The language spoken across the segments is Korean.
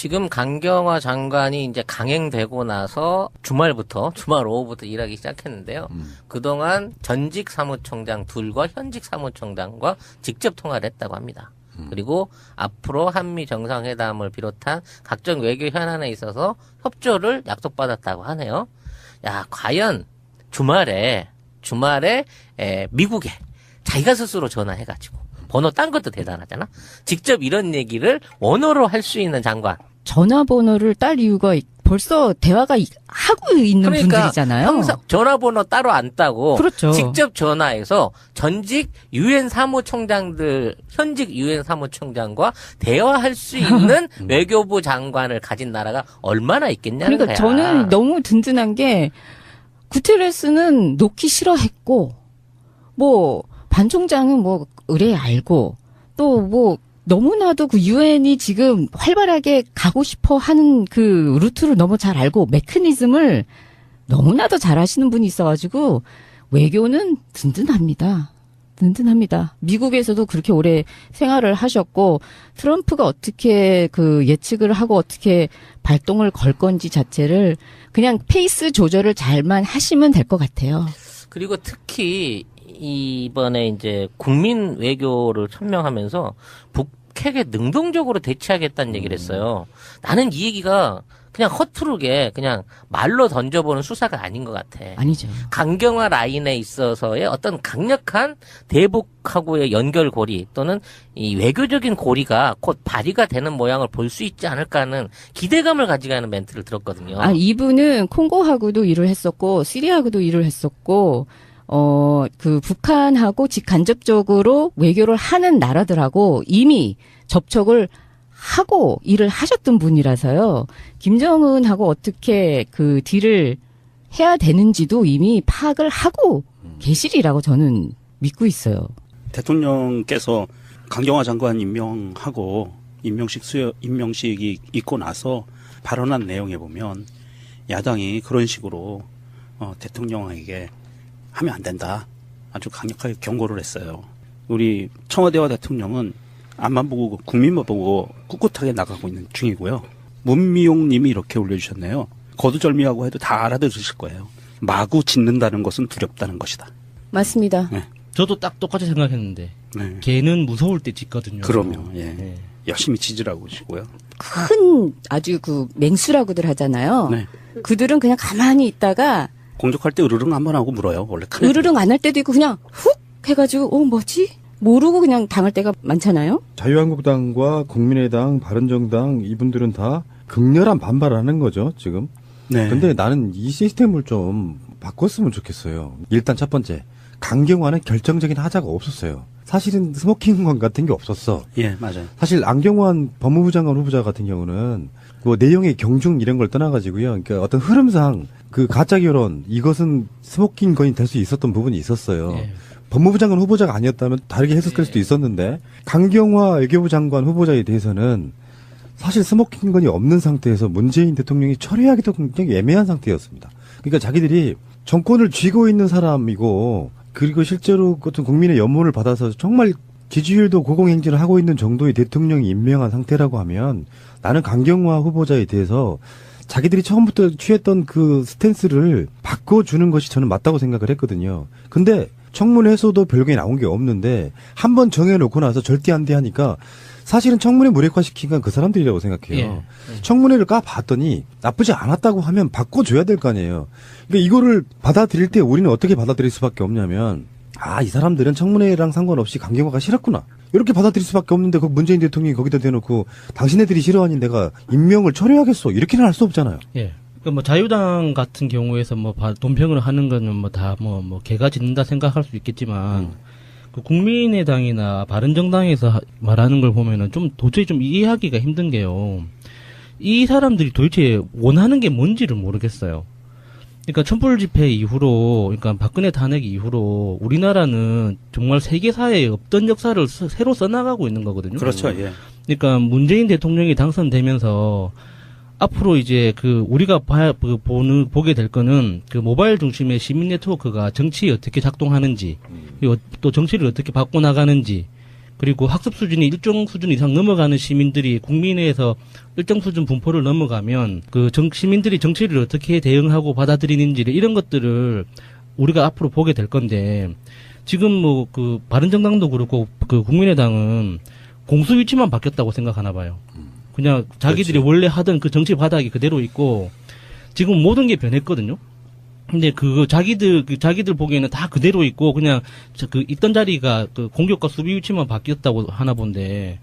지금 강경화 장관이 이제 강행되고 나서 주말 오후부터 일하기 시작했는데요. 그동안 전직 사무총장 둘과 현직 사무총장과 직접 통화를 했다고 합니다. 그리고 앞으로 한미 정상회담을 비롯한 각종 외교 현안에 있어서 협조를 약속받았다고 하네요. 야, 과연 주말에 미국에 자기가 스스로 전화해가지고 번호 딴 것도 대단하잖아. 직접 이런 얘기를 원어로 할 수 있는 장관. 전화번호를 딸 이유가 벌써 대화가 하고 있는 그러니까 분들이잖아요. 항상 전화번호 따로 안 따고 그렇죠. 직접 전화해서 전직 유엔 사무총장들, 현직 유엔 사무총장과 대화할 수 있는 외교부 장관을 가진 나라가 얼마나 있겠냐는 그러니까 거야. 저는 너무 든든한 게 구테레스는 놓기 싫어했고 뭐 반 총장은 뭐 의뢰 알고 또 뭐 너무나도 그 유엔이 지금 활발하게 가고 싶어 하는 그 루트를 너무 잘 알고 메커니즘을 너무나도 잘 하시는 분이 있어가지고 외교는 든든합니다. 든든합니다. 미국에서도 그렇게 오래 생활을 하셨고 트럼프가 어떻게 그 예측을 하고 어떻게 발동을 걸 건지 자체를 그냥 페이스 조절을 잘만 하시면 될 것 같아요. 그리고 특히 이번에 이제 국민 외교를 천명하면서 북핵에 능동적으로 대치하겠다는 얘기를 했어요. 나는 이 얘기가 그냥 허투루게 그냥 말로 던져보는 수사가 아닌 것 같아. 아니죠. 강경화 라인에 있어서의 어떤 강력한 대북하고의 연결고리 또는 이 외교적인 고리가 곧 발휘가 되는 모양을 볼 수 있지 않을까 하는 기대감을 가지고 하는 멘트를 들었거든요. 아, 이분은 콩고하고도 일을 했었고 시리아하고도 일을 했었고 그 북한하고 직간접적으로 외교를 하는 나라들하고 이미 접촉을 하고 일을 하셨던 분이라서요. 김정은하고 어떻게 그 딜을 해야 되는지도 이미 파악을 하고 계시리라고 저는 믿고 있어요. 대통령께서 강경화 장관 임명하고 임명식이 있고 나서 발언한 내용에 보면 야당이 그런 식으로 대통령에게 하면 안 된다. 아주 강력하게 경고를 했어요. 우리 청와대와 대통령은 앞만 보고 국민만 보고 꿋꿋하게 나가고 있는 중이고요. 문미용 님이 이렇게 올려주셨네요. 거두절미하고 해도 다 알아들으실 거예요. 마구 짖는다는 것은 두렵다는 것이다. 맞습니다. 네. 저도 딱 똑같이 생각했는데 네. 걔는 무서울 때 짖거든요. 그러면 예. 네. 열심히 짖으라고 하시고요. 큰 아주 그 맹수라고들 하잖아요. 네. 그들은 그냥 가만히 있다가 공격할 때 으르릉 한번 하고 물어요. 원래 큰 으르릉 안 할 때도 있고 그냥 훅 해가지고 뭐지? 모르고 그냥 당할 때가 많잖아요. 자유한국당과 국민의당, 바른정당 이분들은 다 극렬한 반발을 하는 거죠, 지금. 네. 근데 나는 이 시스템을 좀 바꿨으면 좋겠어요. 일단 첫 번째, 강경화는 결정적인 하자가 없었어요. 사실은 스모킹건 같은 게 없었어. 예, 맞아요. 사실 안경환 법무부 장관 후보자 같은 경우는 뭐 내용의 경중 이런 걸 떠나가지고요. 그러니까 어떤 흐름상 그 가짜 결혼 이것은 스모킹건이 될 수 있었던 부분이 있었어요. 예. 법무부 장관 후보자가 아니었다면 다르게 해석할 수도 있었는데 강경화 외교부 장관 후보자에 대해서는 사실 스모킹건이 없는 상태에서 문재인 대통령이 처리하기도 굉장히 애매한 상태였습니다. 그러니까 자기들이 정권을 쥐고 있는 사람이고 그리고 실제로 어떤 국민의 연모를 받아서 정말 지지율도 고공행진을 하고 있는 정도의 대통령이 임명한 상태라고 하면 나는 강경화 후보자에 대해서 자기들이 처음부터 취했던 그 스탠스를 바꿔주는 것이 저는 맞다고 생각을 했거든요. 근데 청문회에서도 별게 나온 게 없는데 한 번 정해놓고 나서 절대 안 돼 하니까 사실은 청문회 무력화시킨 건 그 사람들이라고 생각해요. 청문회를 까봤더니 나쁘지 않았다고 하면 바꿔줘야 될 거 아니에요. 그러니까 이거를 받아들일 때 우리는 어떻게 받아들일 수밖에 없냐면 이 사람들은 청문회랑 상관없이 강경화가 싫었구나. 이렇게 받아들일 수밖에 없는데 그 문재인 대통령이 거기다 대놓고 당신네들이 싫어하니 내가 임명을 철회하겠어. 이렇게는 할 수 없잖아요. 예. 그러니까 뭐 자유당 같은 경우에서 뭐 돈평을 하는 거는 뭐 다 뭐 개가 짖는다 생각할 수 있겠지만 그 국민의당이나 바른정당에서 말하는 걸 보면은 좀 도저히 좀 이해하기가 힘든 게요. 이 사람들이 도대체 원하는 게 뭔지를 모르겠어요. 그러니까 촛불 집회 이후로, 그러니까 박근혜 탄핵 이후로 우리나라는 정말 세계사에 없던 역사를 새로 써나가고 있는 거거든요. 그렇죠. 예. 그러니까 문재인 대통령이 당선되면서 앞으로 이제 그 우리가 보게 될 거는 그 모바일 중심의 시민 네트워크가 정치에 어떻게 작동하는지, 그리고 또 정치를 어떻게 바꿔나가는지, 그리고 학습 수준이 일정 수준 이상 넘어가는 시민들이 국민회에서 일정 수준 분포를 넘어가면 시민들이 정치를 어떻게 대응하고 받아들이는지 이런 것들을 우리가 앞으로 보게 될 건데 지금 뭐 바른정당도 그렇고 국민의당은 공수 위치만 바뀌었다고 생각하나 봐요. 그냥 자기들이 그렇지. 원래 하던 그 정치 바닥이 그대로 있고 지금 모든 게 변했거든요. 근데 자기들 보기에는 다 그대로 있고 그냥 있던 자리가 공격과 수비 위치만 바뀌었다고 하나 본데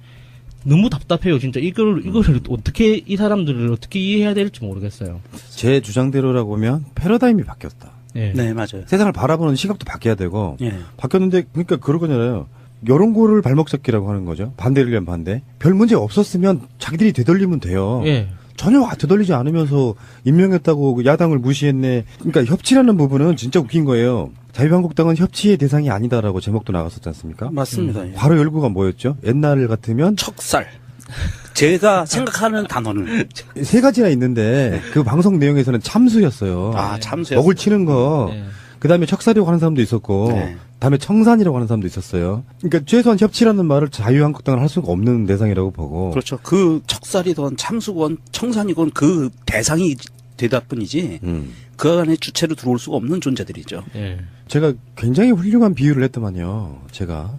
너무 답답해요, 진짜. 이거를 어떻게 이 사람들을 어떻게 이해해야 될지 모르겠어요. 제 주장대로라고 보면 패러다임이 바뀌었다. 예. 네, 맞아요. 세상을 바라보는 시각도 바뀌어야 되고 예. 바뀌었는데 그러니까 그러잖아요. 여론고를 발목 잡기라고 하는 거죠. 반대를 위한 반대. 별 문제 없었으면 자기들이 되돌리면 돼요. 예. 전혀 되돌리지 않으면서 임명했다고 야당을 무시했네. 그러니까 협치라는 부분은 진짜 웃긴 거예요. 자유한국당은 협치의 대상이 아니다라고 제목도 나갔었지 않습니까? 맞습니다. 예. 바로 열구가 뭐였죠? 옛날 같으면 척살. 제가 생각하는 단어는 세 가지나 있는데 그 방송 내용에서는 참수였어요. 참수였어요. 먹을 치는 거. 예. 그다음에 척살이라고 하는 사람도 있었고 네. 다음에 청산이라고 하는 사람도 있었어요. 그러니까 최소한 협치라는 말을 자유한국당은 할 수가 없는 대상이라고 보고. 그렇죠. 그 척살이건 참수건 청산이건 그 대상이 되다 뿐이지 그 안에 주체로 들어올 수가 없는 존재들이죠. 예. 제가 굉장히 훌륭한 비유를 했더만요. 제가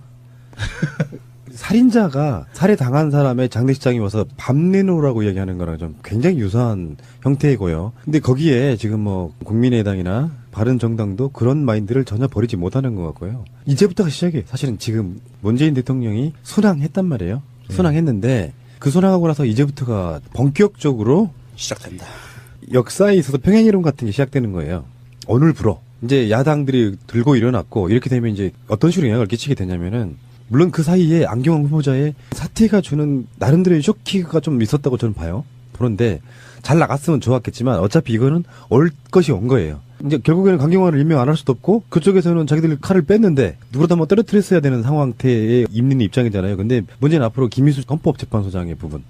살인자가 살해당한 사람의 장례식장에 와서 밥 내놓으라고 얘기하는 거랑 좀 굉장히 유사한 형태이고요. 근데 거기에 지금 뭐 국민의당이나 바른정당도 그런 마인드를 전혀 버리지 못하는 것 같고요. 이제부터가 시작이에요. 사실은 지금 문재인 대통령이 순항했단 말이에요. 순항했는데 그 순항하고 나서 이제부터가 본격적으로 시작된다. 역사에 있어서 평행이론 같은 게 시작되는 거예요. 오늘부로 이제 야당들이 들고 일어났고 이렇게 되면 이제 어떤 식으로 영향을 끼치게 되냐면은 물론 그 사이에 안경환 후보자의 사태가 주는 나름대로의 쇼키가 좀 있었다고 저는 봐요. 그런데 잘 나갔으면 좋았겠지만 어차피 이거는 올 것이 온 거예요. 이제 결국에는 강경환을 임명 안 할 수도 없고 그쪽에서는 자기들 칼을 뺐는데 누구라도 한번 떨어뜨렸어야 되는 상황태에 있는 입장이잖아요. 근데 문제는 앞으로 김희수 헌법재판소장의 부분.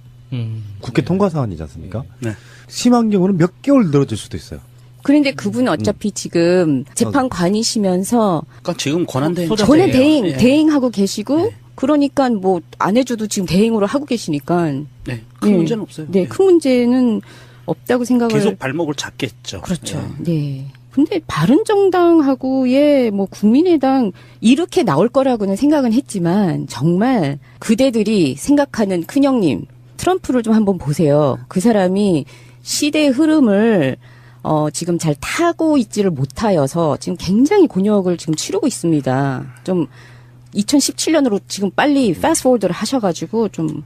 국회 통과 사안이지 않습니까? 네. 심한 경우는 몇 개월 늘어질 수도 있어요. 그런데 그분은 어차피 지금 재판관이시면서 그러니까 지금 권한대행 전에 자체예요. 예. 대행하고 계시고 네. 그러니까 뭐 안 해줘도 지금 대행으로 하고 계시니까 네. 큰 네. 문제는 없어요. 네, 큰 문제는 없다고 생각을 계속 발목을 잡겠죠. 그렇죠. 예. 네. 근데 바른정당하고의 뭐 국민의당 이렇게 나올 거라고는 생각은 했지만 정말 그대들이 생각하는 큰형님 트럼프를 좀 한번 보세요. 그 사람이 시대의 흐름을 지금 잘 타고 있지를 못하여서 지금 굉장히 곤욕을 지금 치르고 있습니다. 좀 2017년으로 지금 빨리 패스트포워드를 하셔가지고 좀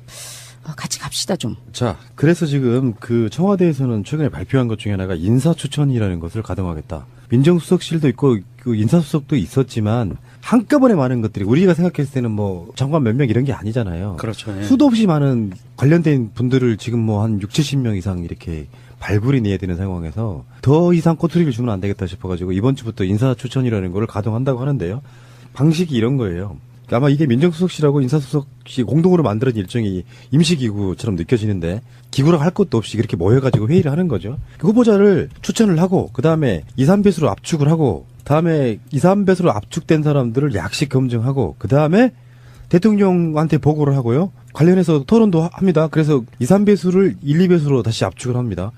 같이 갑시다 좀. 자, 그래서 지금 그 청와대에서는 최근에 발표한 것 중에 하나가 인사추천이라는 것을 가동하겠다. 민정수석실도 있고 그 인사수석도 있었지만 한꺼번에 많은 것들이 우리가 생각했을 때는 뭐 장관 몇 명 이런 게 아니잖아요. 그렇죠. 예. 수도 없이 많은 관련된 분들을 지금 뭐 한 60~70명 이상 이렇게 발굴이 내야 되는 상황에서 더 이상 꼬투리를 주면 안 되겠다 싶어가지고 이번 주부터 인사추천이라는 거를 가동한다고 하는데요. 방식이 이런 거예요. 아마 이게 민정수석실하고 인사수석이 공동으로 만들어진 일종의 임시기구처럼 느껴지는데 기구라고 할 것도 없이 그렇게 모여가지고 회의를 하는 거죠. 그 후보자를 추천을 하고 그 다음에 2, 3배수로 압축을 하고 다음에 2, 3배수로 압축된 사람들을 약식 검증하고 그 다음에 대통령한테 보고를 하고요. 관련해서 토론도 합니다. 그래서 2, 3배수를 1, 2배수로 다시 압축을 합니다.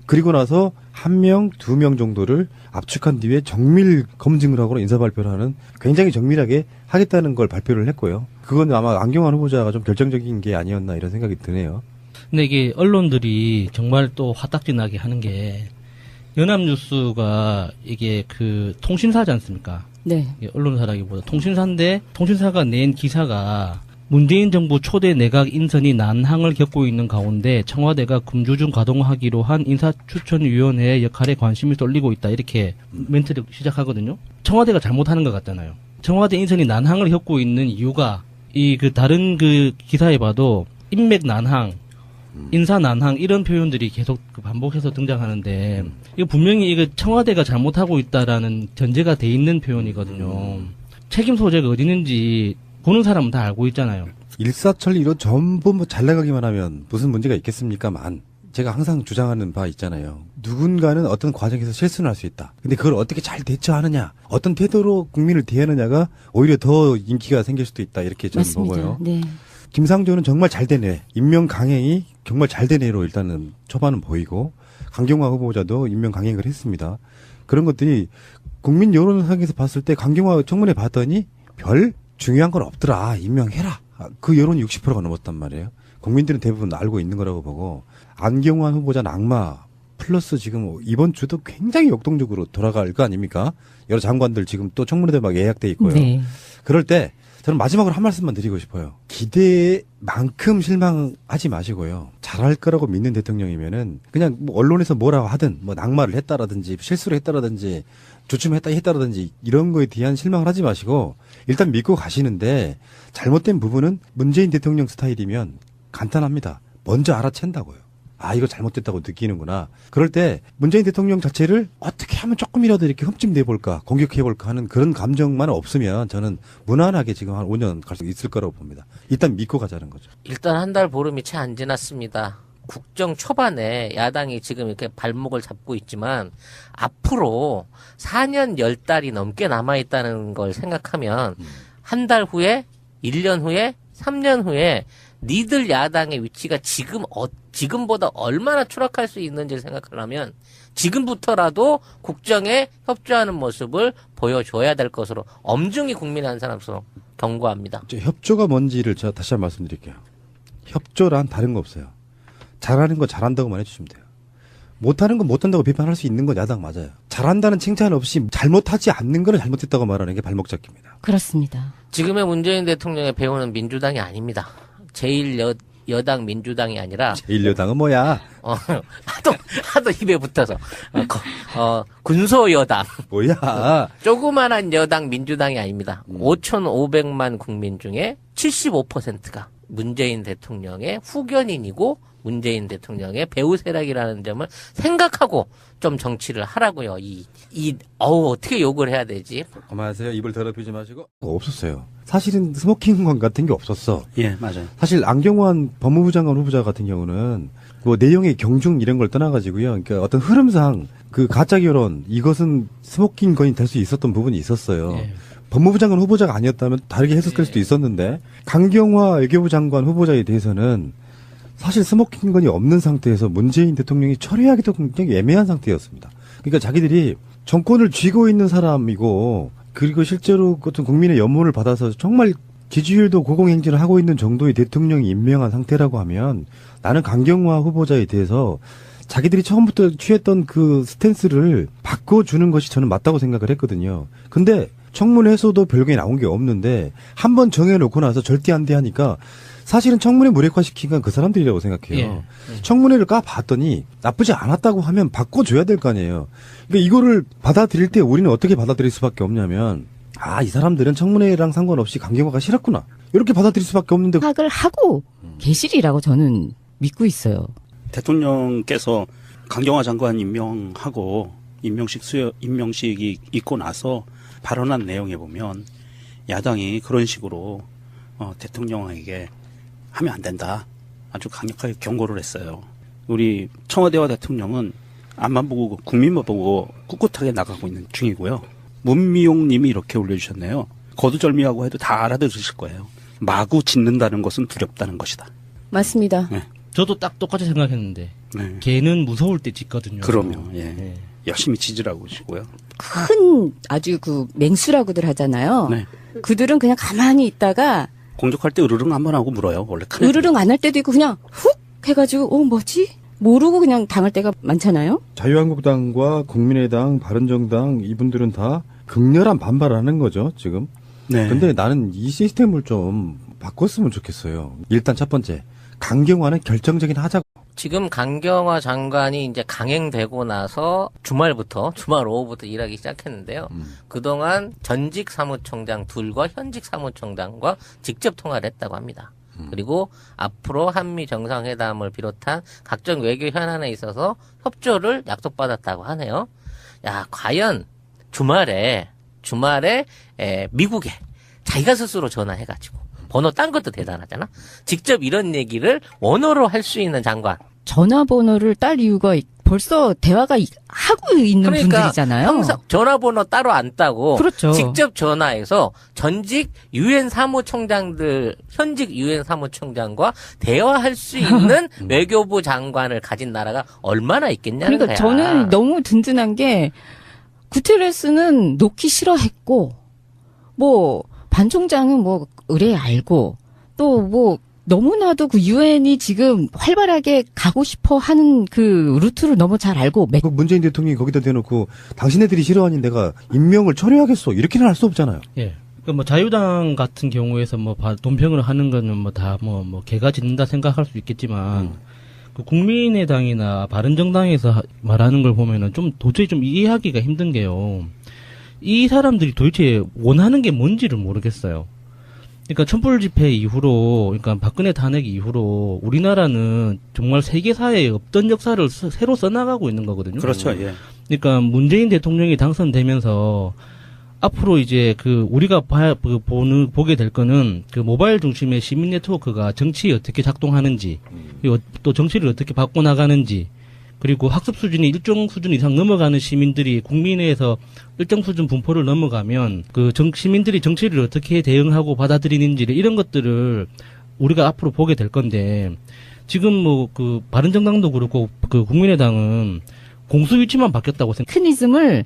그리고 나서 1명, 2명 정도를 압축한 뒤에 정밀 검증을 하고 인사 발표를 하는 굉장히 정밀하게 하겠다는 걸 발표를 했고요. 그건 아마 안경환 후보자가 좀 결정적인 게 아니었나 이런 생각이 드네요. 근데 이게 언론들이 정말 또 화딱지나게 하는 게 연합뉴스가 이게 그 통신사지 않습니까? 네. 이게 언론사라기보다 통신사인데 통신사가 낸 기사가 문재인 정부 초대 내각 인선이 난항을 겪고 있는 가운데 청와대가 금주 중 가동하기로 한 인사추천위원회의 역할에 관심이 쏠리고 있다. 이렇게 멘트를 시작하거든요. 청와대가 잘못하는 것 같잖아요. 청와대 인선이 난항을 겪고 있는 이유가 이 그 다른 그 기사에 봐도 인맥 난항, 인사 난항 이런 표현들이 계속 반복해서 등장하는데 이거 분명히 이거 청와대가 잘못하고 있다라는 전제가 돼 있는 표현이거든요. 책임 소재가 어디 있는지 보는 사람은 다 알고 있잖아요. 일사천리로 전부 뭐 잘 나가기만 하면 무슨 문제가 있겠습니까만 제가 항상 주장하는 바 있잖아요. 누군가는 어떤 과정에서 실수를 할 수 있다. 근데 그걸 어떻게 잘 대처하느냐, 어떤 태도로 국민을 대하느냐가 오히려 더 인기가 생길 수도 있다. 이렇게 저는 맞습니다. 보고요. 네. 김상조는 정말 잘된 애, 임명 강행이 정말 잘된 애로 일단은 초반은 보이고, 강경화 후보자도 임명 강행을 했습니다. 그런 것들이 국민 여론상에서 봤을 때 강경화 청문회 봤더니 별 중요한 건 없더라. 임명해라. 그 여론이 60%가 넘었단 말이에요. 국민들은 대부분 알고 있는 거라고 보고, 안경환 후보자는 악마 플러스 지금 이번 주도 굉장히 역동적으로 돌아갈 거 아닙니까? 여러 장관들 지금 또 청문회도 막 예약돼 있고요. 네. 그럴 때 저는 마지막으로 한 말씀만 드리고 싶어요. 기대만큼 실망하지 마시고요. 잘할 거라고 믿는 대통령이면은 그냥 뭐 언론에서 뭐라고 하든 뭐 낙마를 했다라든지 실수를 했다라든지 조춤했다라든지 이런 거에 대한 실망을 하지 마시고 일단 믿고 가시는데 잘못된 부분은 문재인 대통령 스타일이면 간단합니다. 먼저 알아챈다고요. 아, 이거 잘못됐다고 느끼는구나. 그럴 때 문재인 대통령 자체를 어떻게 하면 조금이라도 이렇게 흠집 내볼까, 공격해볼까 하는 그런 감정만 없으면 저는 무난하게 지금 한 5년 갈 수 있을 거라고 봅니다. 일단 믿고 가자는 거죠. 일단 한 달 보름이 채 안 지났습니다. 국정 초반에 야당이 지금 이렇게 발목을 잡고 있지만 앞으로 4년 10달이 넘게 남아있다는 걸 생각하면 한 달 후에, 1년 후에, 3년 후에 니들 야당의 위치가 지금보다 얼마나 추락할 수 있는지를 생각하려면 지금부터라도 국정에 협조하는 모습을 보여줘야 될 것으로 엄중히 국민의 한 사람으로서 경고합니다. 협조가 뭔지를 제가 다시 한번 말씀드릴게요. 협조란 다른 거 없어요. 잘하는 거 잘한다고만 해주시면 돼요. 못하는 건 못한다고 비판할 수 있는 건 야당 맞아요. 잘한다는 칭찬 없이 잘못하지 않는 거는 잘못했다고 말하는 게 발목 잡기입니다. 그렇습니다. 지금의 문재인 대통령의 배우는 민주당이 아닙니다. 제1여당 민주당이 아니라 제1여당은 뭐야? 하도 입에 붙어서 군소여당 뭐야? 조그만한 여당 민주당이 아닙니다. 5,500만 국민 중에 75%가 문재인 대통령의 후견인이고 문재인 대통령의 배후 세력이라는 점을 생각하고 좀 정치를 하라고요. 어떻게 욕을 해야 되지? 그만하세요. 입을 더럽히지 마시고. 없었어요. 사실은 스모킹건 같은 게 없었어. 예, 맞아요. 사실 안경환 법무부 장관 후보자 같은 경우는 그 내용의 경중 이런 걸 떠나가지고요. 그러니까 어떤 흐름상 그 가짜 결혼 이것은 스모킹건이 될 수 있었던 부분이 있었어요. 예. 법무부 장관 후보자가 아니었다면 다르게 해석할 수도 있었는데 강경화 외교부 장관 후보자에 대해서는 사실 스모킹건이 없는 상태에서 문재인 대통령이 처리하기도 굉장히 애매한 상태였습니다. 그러니까 자기들이 정권을 쥐고 있는 사람이고 그리고 실제로 어떤 국민의 연문을 받아서 정말 지지율도 고공행진을 하고 있는 정도의 대통령이 임명한 상태라고 하면 나는 강경화 후보자에 대해서 자기들이 처음부터 취했던 그 스탠스를 바꿔주는 것이 저는 맞다고 생각을 했거든요. 근데 청문회에서도 별게 나온 게 없는데 한 번 정해놓고 나서 절대 안 돼 하니까 사실은 청문회 무력화시킨 건 그 사람들이라고 생각해요. 청문회를 까봤더니 나쁘지 않았다고 하면 바꿔줘야 될 거 아니에요. 그러니까 이거를 받아들일 때 우리는 어떻게 받아들일 수밖에 없냐면 이 사람들은 청문회랑 상관없이 강경화가 싫었구나. 이렇게 받아들일 수밖에 없는데 파악을 하고 계시리라고 저는 믿고 있어요. 대통령께서 강경화 장관 임명하고 임명식이 있고 나서 발언한 내용에 보면 야당이 그런 식으로 대통령에게 하면 안 된다. 아주 강력하게 경고를 했어요. 우리 청와대와 대통령은 앞만 보고 국민만 보고 꿋꿋하게 나가고 있는 중이고요. 문미용 님이 이렇게 올려주셨네요. 거두절미하고 해도 다 알아들으실 거예요. 마구 짖는다는 것은 두렵다는 것이다. 맞습니다. 네. 저도 딱 똑같이 생각했는데 네. 걔는 무서울 때 짖거든요. 그럼요. 예. 네. 열심히 짖으라고 하시고요. 큰 아주 그 맹수라고들 하잖아요. 네. 그들은 그냥 가만히 있다가 공격할 때 으르릉 한번 하고 물어요. 원래 큰 으르릉 안 할 때도 있고 그냥 훅 해가지고 뭐지? 모르고 그냥 당할 때가 많잖아요. 자유한국당과 국민의당, 바른정당 이분들은 다 극렬한 반발하는 거죠, 지금. 네. 근데 나는 이 시스템을 좀 바꿨으면 좋겠어요. 일단 첫 번째, 강경화는 결정적인 하자고. 지금 강경화 장관이 이제 강행되고 나서 주말 오후부터 일하기 시작했는데요. 그동안 전직 사무총장 둘과 현직 사무총장과 직접 통화를 했다고 합니다. 그리고 앞으로 한미 정상회담을 비롯한 각종 외교 현안에 있어서 협조를 약속받았다고 하네요. 야, 과연 주말에 미국에 자기가 스스로 전화해가지고 번호 딴 것도 대단하잖아. 직접 이런 얘기를 원어로 할 수 있는 장관. 전화번호를 딸 이유가 벌써 대화가 하고 있는 분들이잖아요. 항상 전화번호 따로 안 따고 그렇죠. 직접 전화해서 전직 유엔 사무총장들, 현직 유엔 사무총장과 대화할 수 있는 외교부 장관을 가진 나라가 얼마나 있겠냐는 그러니까 거야. 저는 너무 든든한 게 구테레스는 놓기 싫어했고 뭐 반 총장은 뭐 의뢰 알고 또 뭐 너무나도 그 유엔이 지금 활발하게 가고 싶어 하는 그 루트를 너무 잘 알고 그 문재인 대통령이 거기다 대놓고 당신네들이 싫어하니 내가 임명을 철회하겠어. 이렇게는 할 수 없잖아요. 예. 그 뭐 자유당 같은 경우에서 뭐 논평을 하는 거는 뭐 다 뭐 개가 짖는다 생각할 수 있겠지만 그 국민의당이나 바른정당에서 말하는 걸 보면은 좀 도저히 좀 이해하기가 힘든 게요. 이 사람들이 도대체 원하는 게 뭔지를 모르겠어요. 그러니까 촛불 집회 이후로, 그러니까 박근혜 탄핵 이후로 우리나라는 정말 세계사에 없던 역사를 새로 써나가고 있는 거거든요. 그렇죠. 예. 그러니까 문재인 대통령이 당선되면서 앞으로 이제 그 우리가 보게 될 거는 그 모바일 중심의 시민 네트워크가 정치에 어떻게 작동하는지, 그리고 또 정치를 어떻게 바꿔나가는지, 그리고 학습 수준이 일정 수준 이상 넘어가는 시민들이 국민회에서 일정 수준 분포를 넘어가면 그 시민들이 정치를 어떻게 대응하고 받아들이는지 이런 것들을 우리가 앞으로 보게 될 건데 지금 뭐 그 바른정당도 그렇고 그 국민의당은 공수 위치만 바뀌었다고 메커니즘을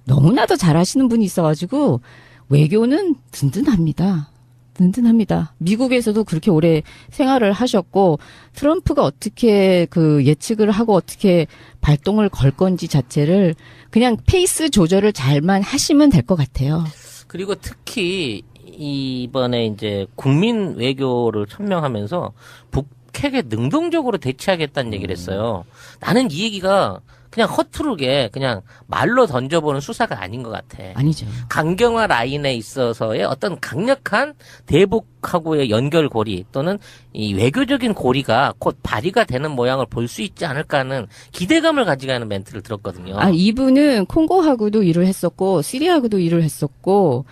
너무나도 잘 하시는 분이 있어가지고 외교는 든든합니다. 든든합니다. 미국에서도 그렇게 오래 생활을 하셨고 트럼프가 어떻게 그 예측을 하고 어떻게 발동을 걸 건지 자체를 그냥 페이스 조절을 잘만 하시면 될 것 같아요. 그리고 특히 이번에 이제 국민 외교를 천명하면서 북핵에 능동적으로 대치하겠다는 얘기를 했어요. 나는 이 얘기가 그냥 허투루게 그냥 말로 던져보는 수사가 아닌 것 같아. 아니죠. 강경화 라인에 있어서의 어떤 강력한 대북하고의 연결고리 또는 이 외교적인 고리가 곧 발휘가 되는 모양을 볼 수 있지 않을까 하는 기대감을 가지고 하는 멘트를 들었거든요. 이분은 콩고하고도 일을 했었고 시리아하고도 일을 했었고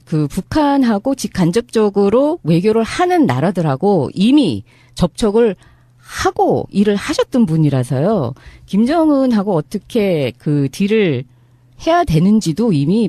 그 북한하고 직간접적으로 외교를 하는 나라들하고 이미 접촉을 하고 일을 하셨던 분이라서요. 김정은하고 어떻게 그 딜을 해야 되는지도 이미